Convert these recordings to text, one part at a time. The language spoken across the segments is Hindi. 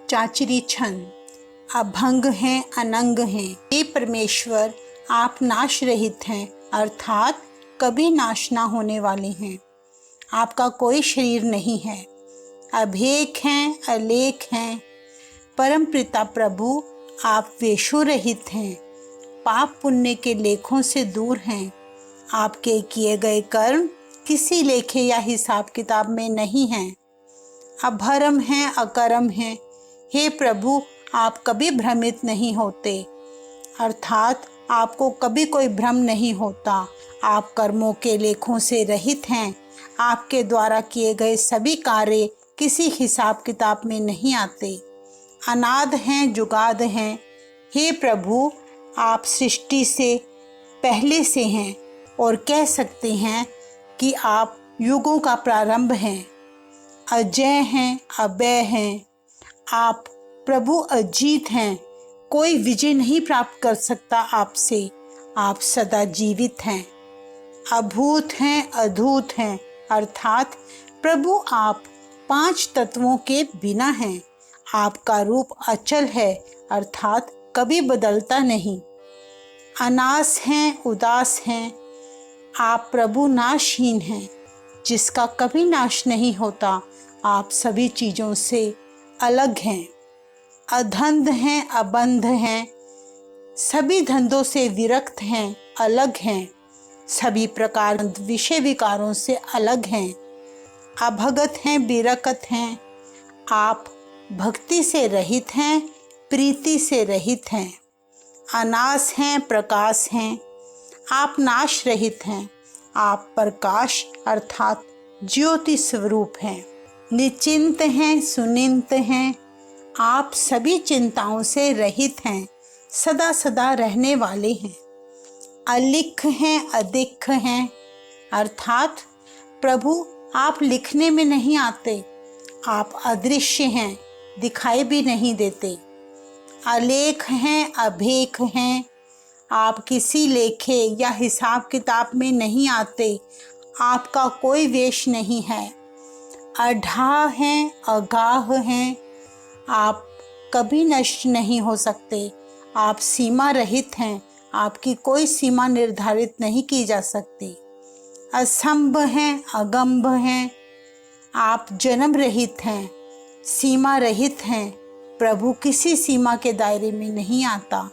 चाचरी छन, अभंग हैं, अनंग हैं। हे परमेश्वर, आप नाश रहित हैं, अर्थात कभी नाश ना होने वाले हैं। आपका कोई शरीर नहीं है। अभेक हैं, अलेख हैं। परम पिता प्रभु, आप वेशो रहित हैं, पाप पुण्य के लेखों से दूर हैं। आपके किए गए कर्म किसी लेखे या हिसाब किताब में नहीं हैं। अभरम हैं, अकर्म हैं। हे प्रभु, आप कभी भ्रमित नहीं होते, अर्थात आपको कभी कोई भ्रम नहीं होता। आप कर्मों के लेखों से रहित हैं। आपके द्वारा किए गए सभी कार्य किसी हिसाब किताब में नहीं आते। अनाद हैं, जुगाद हैं। हे प्रभु, आप सृष्टि से पहले से हैं और कह सकते हैं कि आप युगों का प्रारंभ हैं। अजय हैं, अभय हैं। आप प्रभु अजीत हैं। कोई विजय नहीं प्राप्त कर सकता आपसे। आप सदा जीवित हैं। अभूत हैं, अधूत हैं, अर्थात प्रभु आप 5 तत्वों के बिना हैं। आपका रूप अचल है, अर्थात कभी बदलता नहीं। अनास हैं, उदास हैं। आप प्रभु नाशहीन हैं, जिसका कभी नाश नहीं होता। आप सभी चीज़ों से अलग हैं। अधंध हैं, अबंध हैं। सभी धंधों से विरक्त हैं, अलग हैं। सभी प्रकार विषय विकारों से अलग हैं। अभगत हैं, बिरकत हैं। आप भक्ति से रहित हैं, प्रीति से रहित हैं। अनास हैं, प्रकाश हैं। आप नाश रहित हैं। आप प्रकाश अर्थात ज्योति स्वरूप हैं। निचिंत हैं, सुनिंत हैं। आप सभी चिंताओं से रहित हैं, सदा सदा रहने वाले हैं। अलिख हैं, अधिक हैं, अर्थात प्रभु आप लिखने में नहीं आते। आप अदृश्य हैं, दिखाई भी नहीं देते। अलेख हैं, अभेक हैं। आप किसी लेखे या हिसाब किताब में नहीं आते। आपका कोई वेश नहीं है। अढाह हैं, अगाह हैं। आप कभी नष्ट नहीं हो सकते। आप सीमा रहित हैं। आपकी कोई सीमा निर्धारित नहीं की जा सकती। असंभ हैं, अगंभ हैं। आप जन्म रहित हैं, सीमा रहित हैं। प्रभु किसी सीमा के दायरे में नहीं आता।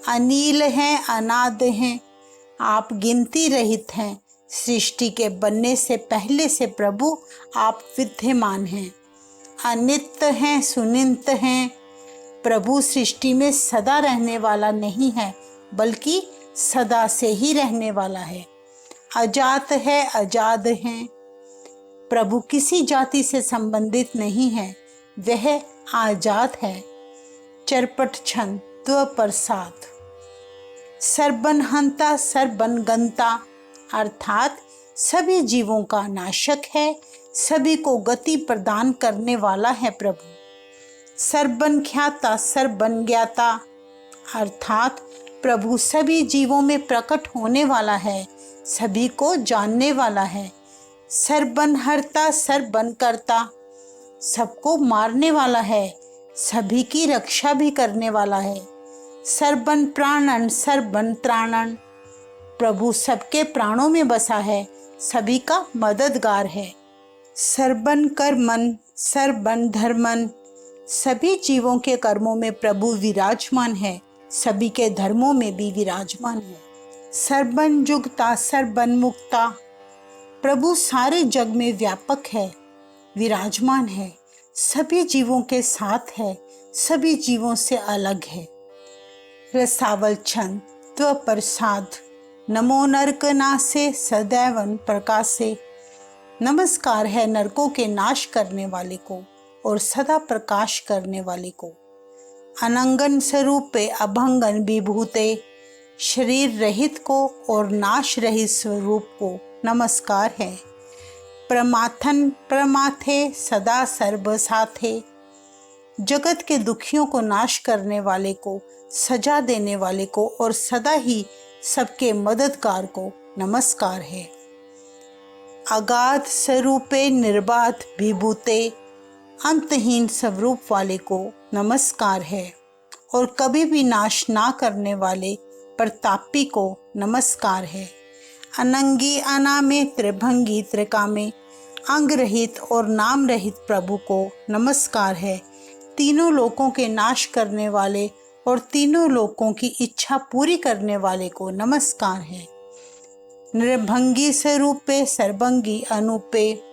अनील हैं, अनाद हैं। आप गिनती रहित हैं। सृष्टि के बनने से पहले से प्रभु आप विद्यमान हैं। अनित्य हैं, सुनिंत हैं। प्रभु सृष्टि में सदा रहने वाला नहीं है, बल्कि सदा से ही रहने वाला है। अजात है, अजाद हैं। प्रभु किसी जाति से संबंधित नहीं है, वह आजाद है। चरपट छंद द्वप्रसाद। सर्वनहंता, सर्वनगंता, अर्थात सभी जीवों का नाशक है, सभी को गति प्रदान करने वाला है प्रभु। सर्वज्ञाता, सर्वज्ञाता, अर्थात प्रभु सभी जीवों में प्रकट होने वाला है, सभी को जानने वाला है। सर्वनहर्ता, सर्वनकर्ता, सबको मारने वाला है, सभी की रक्षा भी करने वाला है। सर्वन प्राणन, सर्वन त्राणन, प्रभु सबके प्राणों में बसा है, सभी का मददगार है। सर्वन कर्मन, सर्वन धर्मन, सभी जीवों के कर्मों में प्रभु विराजमान है, सभी के धर्मों में भी विराजमान है। सर्वन जुगता, सर्वन मुक्ता, प्रभु सारे जग में व्यापक है, विराजमान है, सभी जीवों के साथ है, सभी जीवों से अलग है। रसावल छंद द्वप्रसाद। नमो नरकनासे सदैवन प्रकाशे। नमस्कार है नरकों के नाश करने वाले को और सदा प्रकाश करने वाले को। अनंगन स्वरूपे अभंगन विभूते, शरीर रहित को और नाश रहित स्वरूप को नमस्कार है। प्रमाथन प्रमाथे सदा सर्वसाथे, जगत के दुखियों को नाश करने वाले को, सजा देने वाले को और सदा ही सबके मददगार को नमस्कार है। अगाध स्वरूपे निर्बाध विभूते, अंतहीन स्वरूप वाले को नमस्कार है और कभी भी नाश ना करने वाले प्रतापी को नमस्कार है। अनंगी अनामे त्रिभंगी त्रिकामे अंग रहित और नाम रहित प्रभु को नमस्कार है। तीनों लोकों के नाश करने वाले और तीनों लोकों की इच्छा पूरी करने वाले को नमस्कार है। निर्भंगी स्वरूपे सर्वंगी अनूपे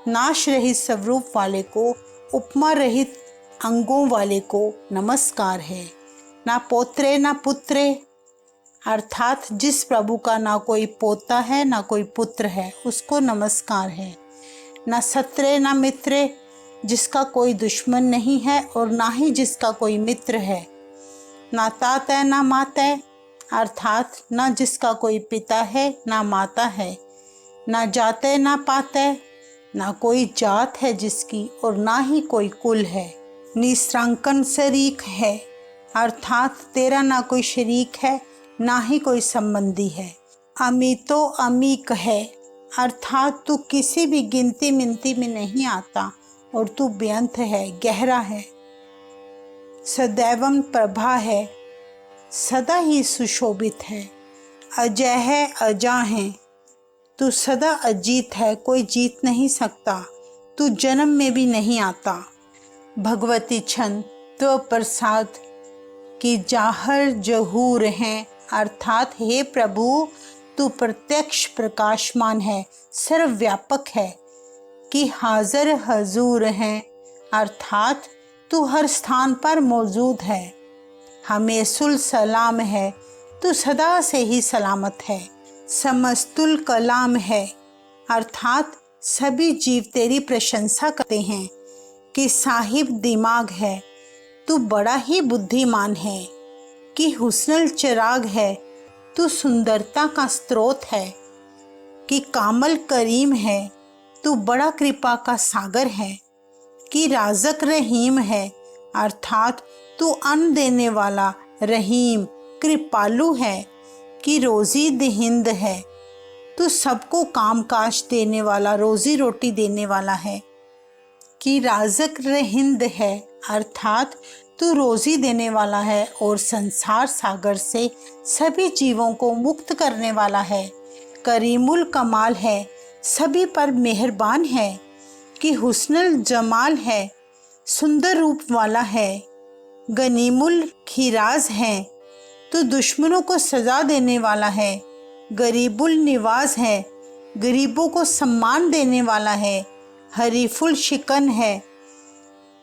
नाश रहित स्वरूप वाले को, उपमा रहित अंगों वाले को नमस्कार है। ना पोत्रे ना पुत्रे, अर्थात जिस प्रभु का ना कोई पोता है ना कोई पुत्र है, उसको नमस्कार है। ना सत्रे ना मित्रे, जिसका कोई दुश्मन नहीं है और ना ही जिसका कोई मित्र है। ना तातै ना मातै, अर्थात ना जिसका कोई पिता है ना माता है। ना जाते ना पाते, ना कोई जात है जिसकी और ना ही कोई कुल है। निस्त्रांकन शरीक है, अर्थात तेरा ना कोई शरीक है ना ही कोई संबंधी है। अमितो अमीक है, अर्थात तू किसी भी गिनती मिनती में नहीं आता और तू बेअंत है, गहरा है। सदैवम प्रभा है, सदा ही सुशोभित है। अजय है, अजा है, तू सदा अजीत है, कोई जीत नहीं सकता, तू जन्म में भी नहीं आता। भगवती छंद तो प्रसाद की जाहर जहूर हैं, अर्थात हे प्रभु तू प्रत्यक्ष प्रकाशमान है, सर्वव्यापक है। कि हाजिर हजूर हैं, अर्थात तू हर स्थान पर मौजूद है। हमेशुल सलाम है, तू सदा से ही सलामत है। समस्तुल कलाम है, अर्थात सभी जीव तेरी प्रशंसा करते हैं। कि साहिब दिमाग है, तू बड़ा ही बुद्धिमान है। कि हुस्नुल चिराग है, तू सुंदरता का स्रोत है। कि कामल करीम है, तू बड़ा कृपा का सागर है। कि राज़क रहीम है, अर्थात तू अन्न देने वाला रहीम कृपालु है। कि रोज़ी दहिंद है, तू सबको कामकाज देने वाला, रोज़ी रोटी देने वाला है। कि राज़क रहिंद है, अर्थात तू रोज़ी देने वाला है और संसार सागर से सभी जीवों को मुक्त करने वाला है। करीमुल कमाल है, सभी पर मेहरबान है। कि हुस्नुल जमाल है, सुंदर रूप वाला है। गनीमुल खिराज है, तो दुश्मनों को सजा देने वाला है। गरीबुल निवाज है, गरीबों को सम्मान देने वाला है। हरीफुल शिकन है,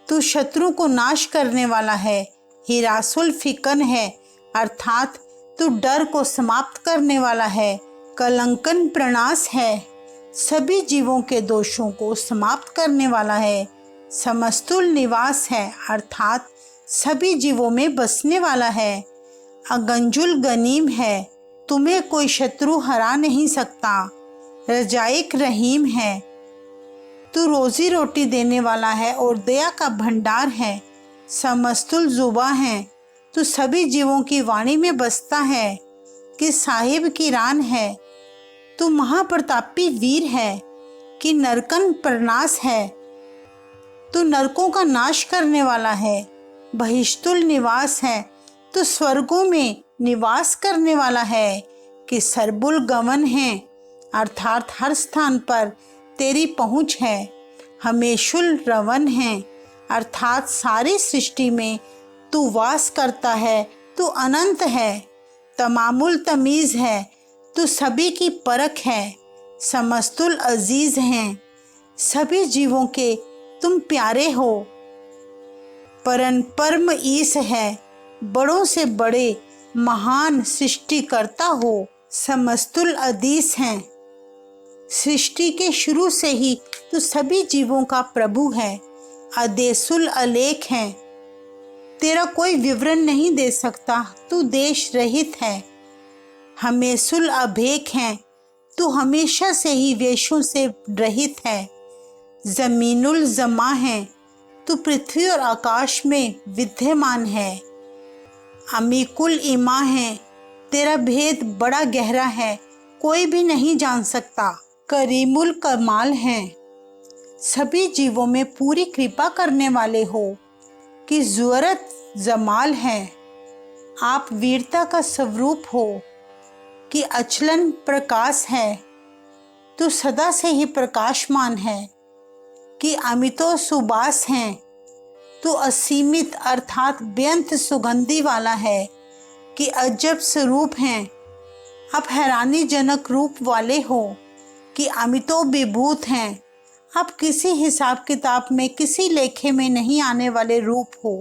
तो शत्रु को नाश करने वाला है। हिरासुल फिकन है, अर्थात तो डर को समाप्त करने वाला है। कलंकन प्रणास है, सभी जीवों के दोषों को समाप्त करने वाला है। समस्तुल निवास है, अर्थात सभी जीवों में बसने वाला है। अगंजुल गनीम है, तुम्हें कोई शत्रु हरा नहीं सकता। रजाइक रहीम है, तू रोजी रोटी देने वाला है और दया का भंडार है। समस्तुल जुबा है, तू सभी जीवों की वाणी में बसता है। कि साहिब की रान है, तू महाप्रतापी वीर है। कि नरकन प्रनाश है, तू नरकों का नाश करने वाला है। बहिष्तुल निवास है, तू स्वर्गों में निवास करने वाला है। कि सरबुल गमन है, अर्थात हर स्थान पर तेरी पहुँच है। हमेशुल रवन है, अर्थात सारी सृष्टि में तू वास करता है, तू अनंत है। तमामुल तमीज़ है, तू सभी की परख है। समस्तुल अजीज़ हैं, सभी जीवों के तुम प्यारे हो। परन परम ईस है, बड़ों से बड़े महान सृष्टिकर्ता हो। समस्तुल अदीस हैं, सृष्टि के शुरू से ही तू सभी जीवों का प्रभु है। अदेसुल अलेख है, तेरा कोई विवरण नहीं दे सकता, तू देश रहित है। हमेशुल अभेक है, तू हमेशा से ही वेशों से रहित है। जमीनुल जमा है, तू पृथ्वी और आकाश में विद्यमान है। अमीकुल इमा है, तेरा भेद बड़ा गहरा है, कोई भी नहीं जान सकता। करीमुल कमाल है, सभी जीवों में पूरी कृपा करने वाले हो कि ज़रूरत जमाल है। आप वीरता का स्वरूप हो कि अचलन प्रकाश है। तू सदा से ही प्रकाशमान है कि अमितो सुबास हैं। तू असीमित अर्थात बेअंत सुगंधि वाला है कि अजब स्वरूप हैं। आप हैरानीजनक रूप वाले हो कि अमितो विभूत हैं। आप किसी हिसाब किताब में, किसी लेखे में नहीं आने वाले रूप हो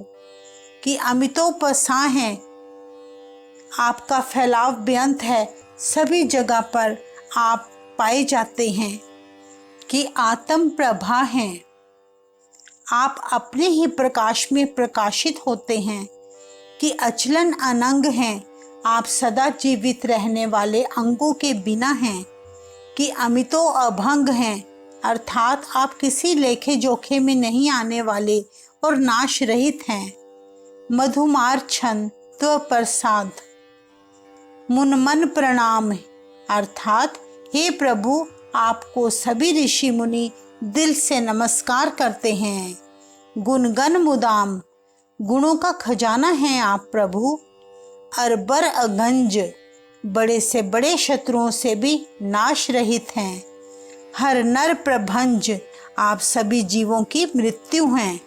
कि अमितो पसां हैं। आपका फैलाव बेअंत है, सभी जगह पर आप पाए जाते हैं कि आत्म प्रभा हैं। आप अपने ही प्रकाश में प्रकाशित होते हैं कि अचलन अनंग हैं। आप सदा जीवित रहने वाले अंगों के बिना हैं कि अमितो अभंग हैं, अर्थात आप किसी लेखे जोखे में नहीं आने वाले और नाश रहित हैं। मधुमार छंद त्व प्रसाद मुनमन प्रणाम, अर्थात हे प्रभु, आपको सभी ऋषि मुनि दिल से नमस्कार करते हैं। गुणगन मुदाम, गुणों का खजाना है आप प्रभु। अरबर अगंज, बड़े से बड़े शत्रुओं से भी नाश रहित हैं। हर नर प्रभंज, आप सभी जीवों की मृत्यु हैं।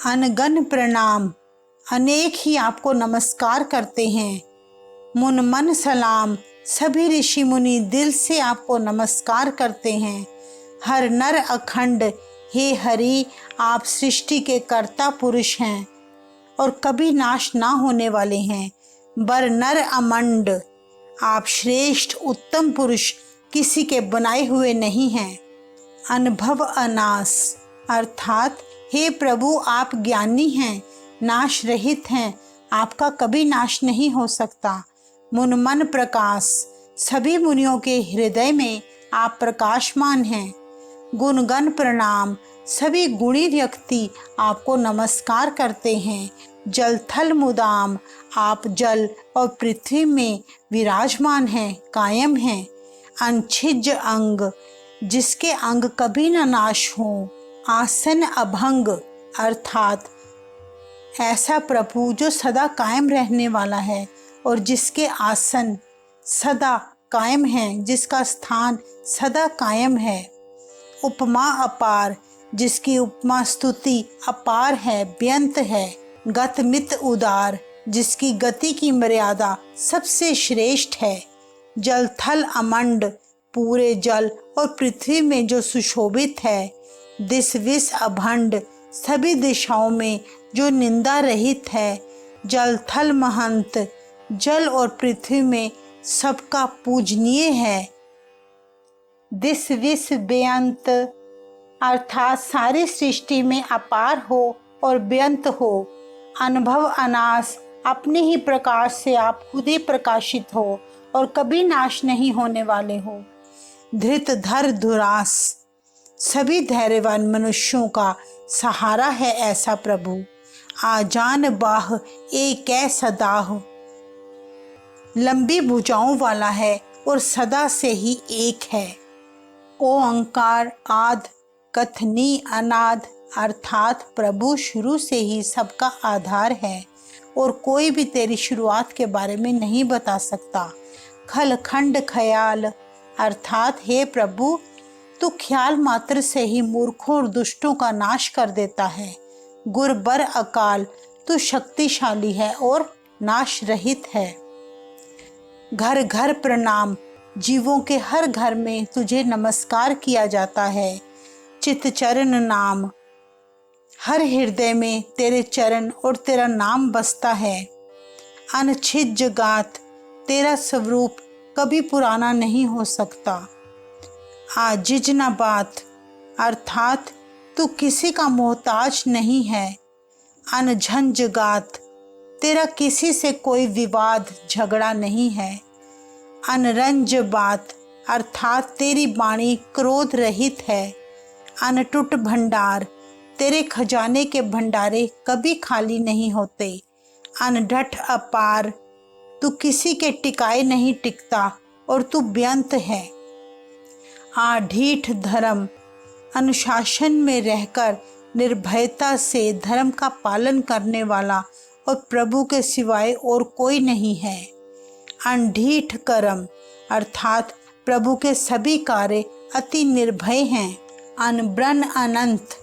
अनगन प्रणाम, अनेक ही आपको नमस्कार करते हैं। मुनमन सलाम, सभी ऋषि मुनि दिल से आपको नमस्कार करते हैं। हर नर अखंड, हे हरि, आप सृष्टि के कर्ता पुरुष हैं और कभी नाश ना होने वाले हैं। बर नर अमंड, आप श्रेष्ठ उत्तम पुरुष, किसी के बनाए हुए नहीं हैं। अनुभव अनास, अर्थात हे प्रभु, आप ज्ञानी हैं, नाश रहित हैं, आपका कभी नाश नहीं हो सकता। मुनमन प्रकाश, सभी मुनियों के हृदय में आप प्रकाशमान हैं। गुणगन प्रणाम, सभी गुणी व्यक्ति आपको नमस्कार करते हैं। जल थल मुदाम, आप जल और पृथ्वी में विराजमान हैं, कायम हैं। अनछिज अंग, जिसके अंग कभी न नाश हो। आसन अभंग, अर्थात ऐसा प्रभु जो सदा कायम रहने वाला है और जिसके आसन सदा कायम हैं, जिसका स्थान सदा कायम है। उपमा अपार, जिसकी उपमा स्तुति अपार है, बेअंत है। गतमित उदार, जिसकी गति की मर्यादा सबसे श्रेष्ठ है। जल थल अमंड, पूरे जल और पृथ्वी में जो सुशोभित है। दिस विस अभंड, सभी दिशाओं में जो निंदा रहित है। जल थल महंत, जल और पृथ्वी में सबका पूजनीय है। दिस विस बेअंत, अर्थात सारी सृष्टि में अपार हो और बेअंत हो। अनुभव अनास, अपने ही प्रकाश से आप खुद ही प्रकाशित हो और कभी नाश नहीं होने वाले हो। धृत धर धुरास, सभी धैर्यवान मनुष्यों का सहारा है ऐसा प्रभु। आजान बाह एक सदाह, लंबी भुजाओं वाला है और सदा से ही एक है। ओंकार आद कथनी अनाद, अर्थात प्रभु शुरू से ही सबका आधार है और कोई भी तेरी शुरुआत के बारे में नहीं बता सकता। खल खंड ख्याल, अर्थात हे प्रभु, तू ख्याल मात्र से ही मूर्खों और दुष्टों का नाश कर देता है। गुरबर अकाल, तू शक्तिशाली है और नाश रहित है। घर घर प्रणाम, जीवों के हर घर में तुझे नमस्कार किया जाता है। चित चरण नाम, हर हृदय में तेरे चरण और तेरा नाम बसता है। अनछिज गात, तेरा स्वरूप कभी पुराना नहीं हो सकता। आजिज न बात, अर्थात तू किसी का मोहताज नहीं है। अनझंझ गात, तेरा किसी से कोई विवाद झगड़ा नहीं है। अनरंज बात, अर्थात तेरी वाणी क्रोध रहित है। अनटुट भंडार, तेरे खजाने के भंडारे कभी खाली नहीं होते। अनढठ अपार, तू किसी के टिकाए नहीं टिकता और तू बेअंत है। आढ़ीठ धर्म, अनुशासन में रहकर निर्भयता से धर्म का पालन करने वाला और प्रभु के सिवाय और कोई नहीं है। अनढीठ कर्म अर्थात प्रभु के सभी कार्य अति निर्भय हैं। अनब्रन अनंत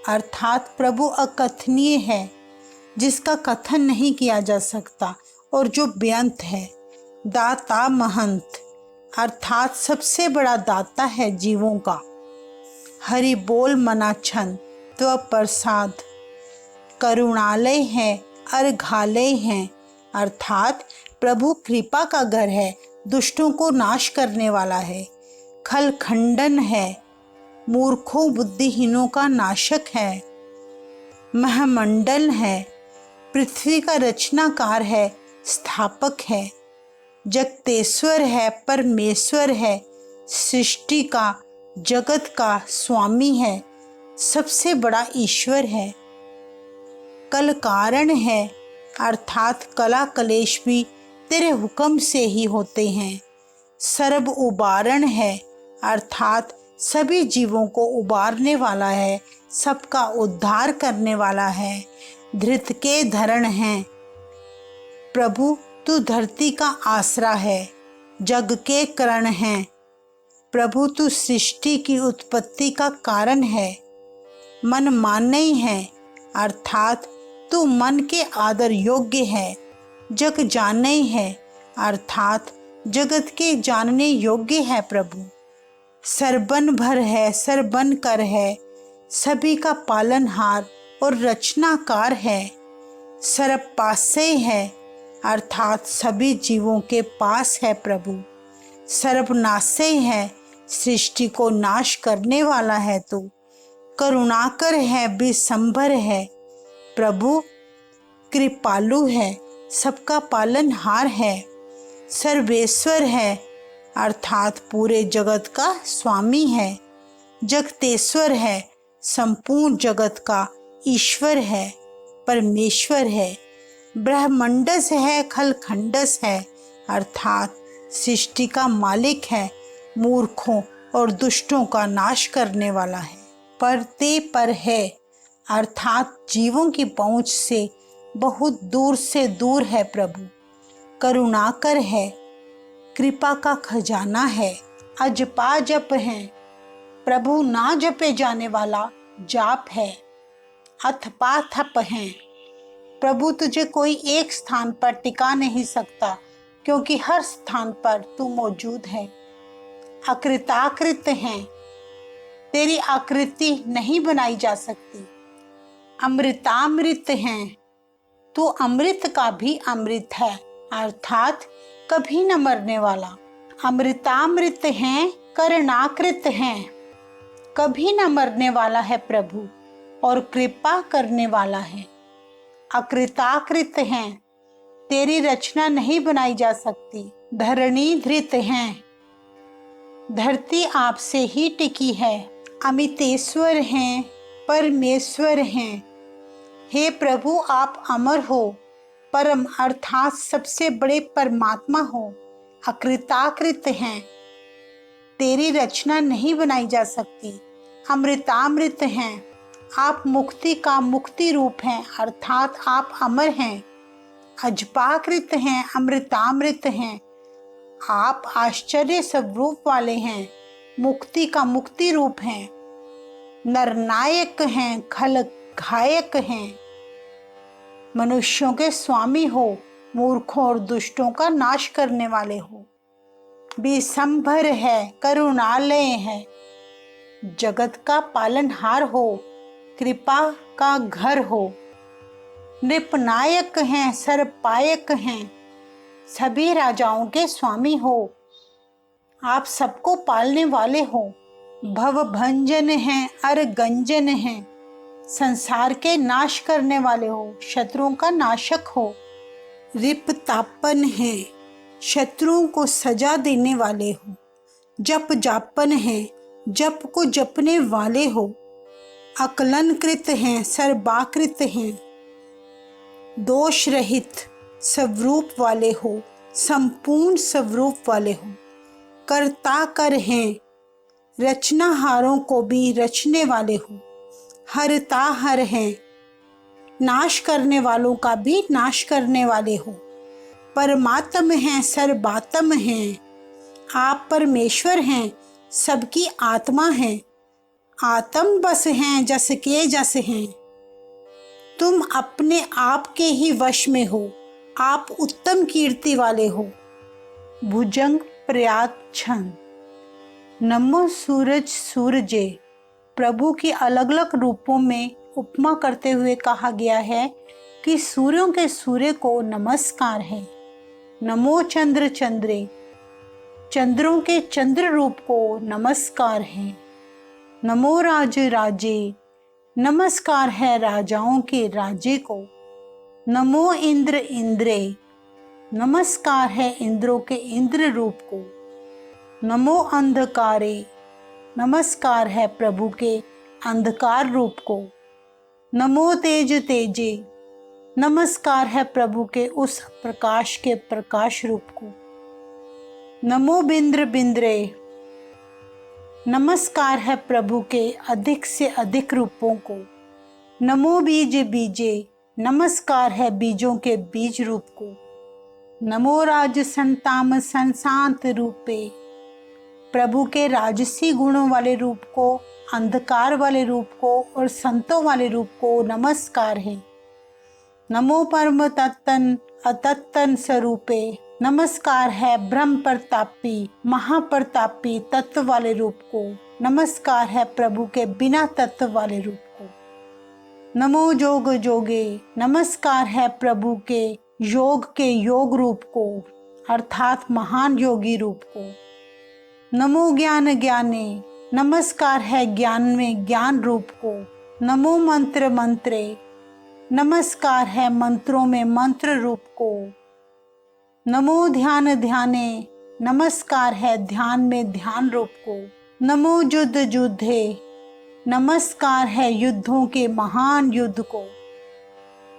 अर्थात प्रभु अकथनीय है, जिसका कथन नहीं किया जा सकता और जो बेअंत है। दाता महंत अर्थात सबसे बड़ा दाता है जीवों का। हरि बोल मनाछन त्व प्रसाद करुणालय है अर्घालय है अर्थात प्रभु कृपा का घर है, दुष्टों को नाश करने वाला है। खल खंडन है, मूर्खों बुद्धिहीनों का नाशक है। महमंडल है, पृथ्वी का रचनाकार है, स्थापक है। जगतेश्वर है, परमेश्वर है, सृष्टि का जगत का स्वामी है, सबसे बड़ा ईश्वर है। कल कारण है अर्थात कला कलेश भी तेरे हुक्म से ही होते हैं। सर्व उबारण है अर्थात सभी जीवों को उबारने वाला है, सबका उद्धार करने वाला है। धृत के धरण है, प्रभु तू धरती का आसरा है। जग के करण है, प्रभु तू सृष्टि की उत्पत्ति का कारण है। मन मान्य है अर्थात तू मन के आदर योग्य है। जग जाने है अर्थात जगत के जानने योग्य है। प्रभु सरबन भर है, सरबन कर है, सभी का पालनहार और रचनाकार है। सर्व पासे है अर्थात सभी जीवों के पास है। प्रभु सर्वनाशे है, सृष्टि को नाश करने वाला है। तू करुणाकर है, विसंभर है। प्रभु कृपालु है, सबका पालनहार है। सर्वेश्वर है अर्थात पूरे जगत का स्वामी है। जगतेश्वर है, संपूर्ण जगत का ईश्वर है, परमेश्वर है। ब्रह्मंडस है, खलखंडस है अर्थात सृष्टि का मालिक है, मूर्खों और दुष्टों का नाश करने वाला है। परते पर है अर्थात जीवों की पहुंच से बहुत दूर से दूर है। प्रभु करुणाकर है, कृपा का खजाना है। अजपा जप है, प्रभु ना जपे जाने वाला जाप है। अथपा थप है, प्रभु तुझे कोई एक स्थान पर टिका नहीं सकता, क्योंकि हर स्थान पर तू मौजूद है। अकृताकृत है, तेरी आकृति नहीं बनाई जा सकती। अमृतामृत है, तू अमृत का भी अमृत है अर्थात कभी न मरने वाला। अमृतामृत है, करणाकृत है, कभी न मरने वाला है प्रभु और कृपा करने वाला है। अकृताकृत है, तेरी रचना नहीं बनाई जा सकती। धरणी धृत है, धरती आपसे ही टिकी है। अमितेश्वर हैं, परमेश्वर हैं। हे प्रभु आप अमर हो, परम अर्थात सबसे बड़े परमात्मा हो। अकृताकृत हैं, तेरी रचना नहीं बनाई जा सकती। अमृतामृत हैं, आप मुक्ति का मुक्ति रूप हैं अर्थात आप अमर हैं। अजपाकृत हैं, अमृतामृत हैं, आप आश्चर्य स्वरूप वाले हैं, मुक्ति का मुक्ति रूप हैं। नरनायक हैं, खल घायक हैं, मनुष्यों के स्वामी हो, मूर्खों और दुष्टों का नाश करने वाले हो। विसंभर है, करुणालय है, जगत का पालनहार हो, कृपा का घर हो। नृपनायक हैं, सर्वपायक हैं, सभी राजाओं के स्वामी हो, आप सबको पालने वाले हो। भवभंजन हैं, अरगंजन हैं, संसार के नाश करने वाले हो, शत्रुओं का नाशक हो। रिपतापन है, शत्रुओं को सजा देने वाले हो। जप जापन है, जप को जपने वाले हो। अकलनकृत हैं, सर्वाकृत हैं, दोष रहित स्वरूप वाले हो, संपूर्ण स्वरूप वाले हो। कर्ता कर हैं, रचनाहारों को भी रचने वाले हो। हरता हर हैं, नाश करने वालों का भी नाश करने वाले हो। परमात्म हैं, सर्वात्म हैं, आप परमेश्वर हैं, सबकी आत्मा हैं। आत्म बस हैं, जस के जस हैं। तुम अपने आप के ही वश में हो, आप उत्तम कीर्ति वाले हो। भुजंग प्रयात छंद। नमो सूरज सूरजे। प्रभु की अलग अलग रूपों में उपमा करते हुए कहा गया है कि सूर्यों के सूर्य को नमस्कार है। नमो चंद्र चंद्रे। चंद्रों के चंद्र रूप को नमस्कार है। नमो राज राजे। नमस्कार है राजाओं के राजे को। नमो इंद्र इंद्रे। नमस्कार है इंद्रों के इंद्र रूप को। नमो अंधकारे। नमस्कार है प्रभु के अंधकार रूप को। नमो तेज तेजे। नमस्कार है प्रभु के उस प्रकाश के प्रकाश रूप को। नमो बिंद्र बिंद्रे। नमस्कार है प्रभु के अधिक से अधिक रूपों को। नमो बीज बीजे। नमस्कार है बीजों के बीज रूप को। नमो राज संताम संशांत रूपे। प्रभु के राजसी गुणों वाले रूप को, अंधकार वाले रूप को और संतों वाले रूप को नमस्कार है। नमो परम तत्तन अतत्तन स्वरूपे। नमस्कार है ब्रह्म प्रतापी महाप्रतापी तत्व वाले रूप को। नमस्कार है प्रभु के बिना तत्व वाले रूप को। नमो जोग जोगे। नमस्कार है प्रभु के योग रूप को, अर्थात महान योगी रूप को। नमो ज्ञान ज्ञाने। नमस्कार है ज्ञान में ज्ञान रूप को। नमो मंत्र मंत्रे। नमस्कार है मंत्रों में मंत्र रूप को। नमो ध्यान ध्याने। नमस्कार है ध्यान में ध्यान रूप को। नमो युद्ध युद्धे। नमस्कार है युद्धों के महान युद्ध को।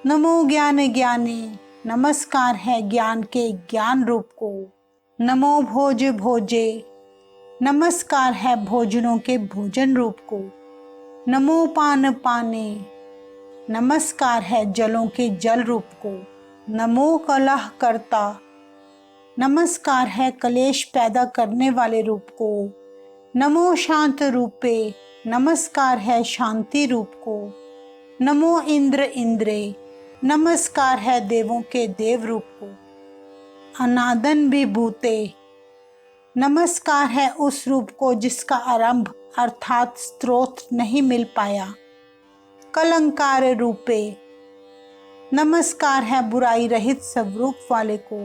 नमो ज्ञान ज्ञाने। नमस्कार है ज्ञान के ज्ञान रूप को। नमो भोज भोजे। नमस्कार है भोजनों के भोजन रूप को। नमो पान पाने। नमस्कार है जलों के जल रूप को। नमो कलह करता। नमस्कार है कलेश पैदा करने वाले रूप को। नमो शांत रूपे। नमस्कार है शांति रूप को। नमो इंद्र इंद्रे। नमस्कार है देवों के देव रूप को। अनादन विभूते। नमस्कार है उस रूप को जिसका आरंभ अर्थात स्रोत नहीं मिल पाया। कलंकार रूपे। नमस्कार है बुराई रहित स्वरूप वाले को।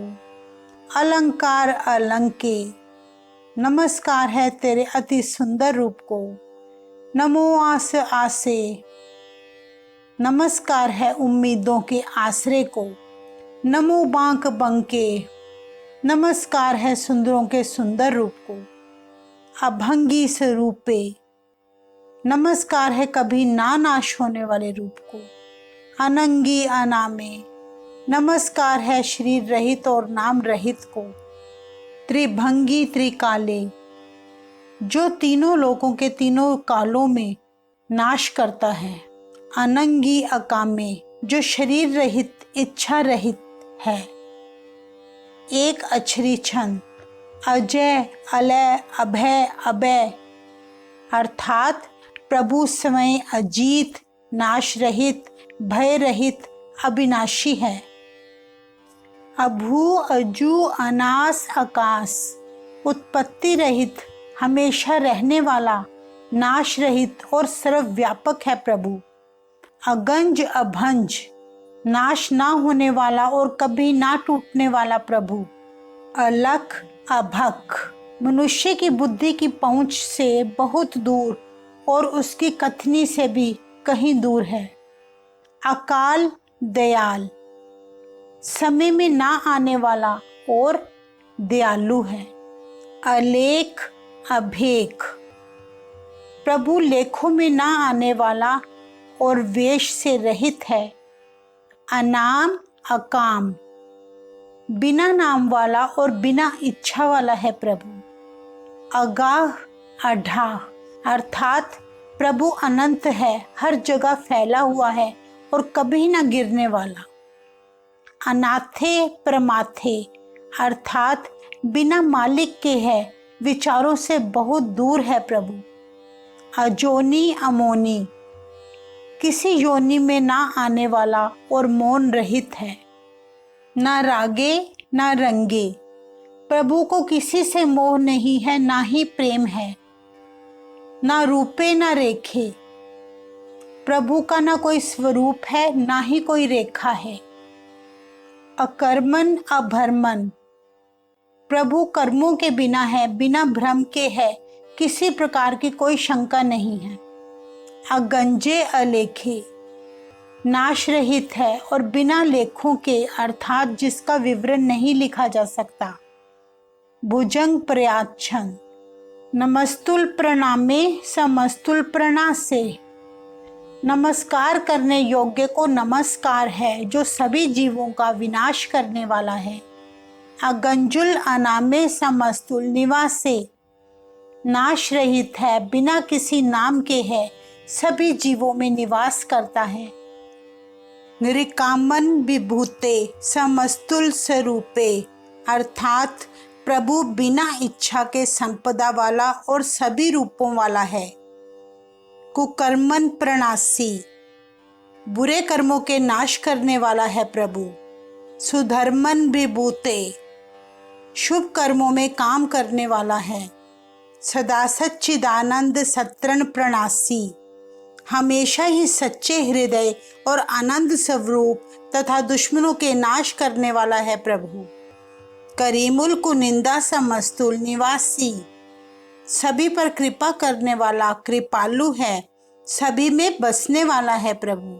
अलंकार अलंके। नमस्कार है तेरे अति सुंदर रूप को। नमो आस आसे। नमस्कार है उम्मीदों के आश्रय को। नमो बांक बंके। नमस्कार है सुंदरों के सुंदर रूप को। अभंगी स्वरूपे। नमस्कार है कभी ना नाश होने वाले रूप को। अनंगी अनामे। नमस्कार है शरीर रहित और नाम रहित को। त्रिभंगी त्रिकाले। जो तीनों लोकों के तीनों कालों में नाश करता है। अनंगी अकामे। जो शरीर रहित इच्छा रहित है। एक अक्षरी छंद। अजय अलय अभय अभय, अर्थात प्रभु समय अजीत नाश रहित भय रहित अविनाशी है। अभू अजू अनास आकाश, उत्पत्ति रहित हमेशा रहने वाला नाश रहित और सर्वव्यापक है प्रभु। अगंज अभंज, नाश ना होने वाला और कभी ना टूटने वाला प्रभु। अलख अभख, मनुष्य की बुद्धि की पहुंच से बहुत दूर और उसकी कथनी से भी कहीं दूर है। अकाल दयाल, समय में ना आने वाला और दयालु है। अलेख अभेख, प्रभु लेखों में ना आने वाला और वेश से रहित है। अनाम अकाम, बिना नाम वाला और बिना इच्छा वाला है प्रभु। अगाह अढ़ा अर्थात प्रभु अनंत है, हर जगह फैला हुआ है और कभी न गिरने वाला। अनाथे प्रमाथे अर्थात बिना मालिक के है, विचारों से बहुत दूर है प्रभु। अजोनी अमोनी किसी योनि में ना आने वाला और मौन रहित है। ना रागे ना रंगे प्रभु को किसी से मोह नहीं है, ना ही प्रेम है। ना रूपे ना रेखे प्रभु का ना कोई स्वरूप है, ना ही कोई रेखा है। अकर्मन अभर्मन प्रभु कर्मों के बिना है, बिना भ्रम के है, किसी प्रकार की कोई शंका नहीं है। अगंजे अलेखे नाश रहित है और बिना लेखों के अर्थात जिसका विवरण नहीं लिखा जा सकता। भुजंग प्रयाच्छन नमस्तुल प्रणामे समस्तुल प्रणासे नमस्कार करने योग्य को नमस्कार है, जो सभी जीवों का विनाश करने वाला है। अगंजुल अनामे समस्तुल निवासे नाश रहित है, बिना किसी नाम के है, सभी जीवों में निवास करता है। निरिकामन विभूते समस्तुल स्वरूपे अर्थात प्रभु बिना इच्छा के संपदा वाला और सभी रूपों वाला है। कुकर्मन प्रणासी बुरे कर्मों के नाश करने वाला है प्रभु। सुधर्मन विभूते शुभ कर्मों में काम करने वाला है। सदा सच्चिदानंद सत्रण प्रणासी हमेशा ही सच्चे हृदय और आनंद स्वरूप तथा दुश्मनों के नाश करने वाला है प्रभु। करीमुल कुनिंदा समस्तुल निवासी सभी पर कृपा करने वाला कृपालु है, सभी में बसने वाला है प्रभु।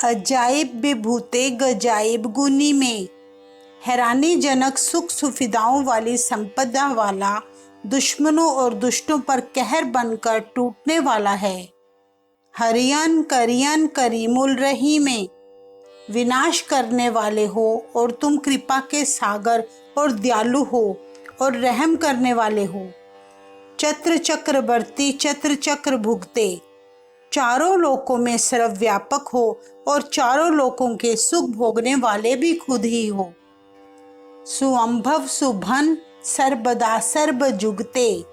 अजाइब विभूते गजाइब गुनी में हैरानी जनक सुख सुविधाओं वाली संपदा वाला, दुश्मनों और दुष्टों पर कहर बनकर टूटने वाला है। हरियन करियन करीमुल रही में विनाश करने वाले हो और तुम कृपा के सागर और दयालु हो और रहम करने वाले हो। चत्र चक्रवर्ती चत्र चक्र भुगते चारों लोकों में सर्वव्यापक हो और चारों लोकों के सुख भोगने वाले भी खुद ही हो। सुअंभव सुभन सर्वदा सर्व जुगते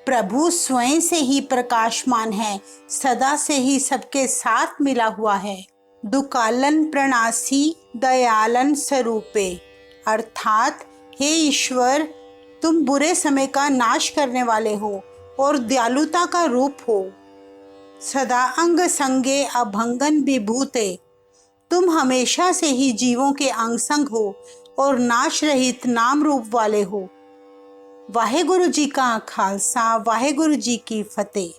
प्रभु स्वयं से ही प्रकाशमान है, सदा से ही सबके साथ मिला हुआ है। दुकालन प्रणासी दयालन स्वरूपे अर्थात हे ईश्वर, तुम बुरे समय का नाश करने वाले हो और दयालुता का रूप हो। सदा अंग संगे अभंगन विभूते तुम हमेशा से ही जीवों के अंग संग हो और नाश रहित नाम रूप वाले हो। वाहेगुरु जी का खालसा, वाहेगुरु जी की फतेह।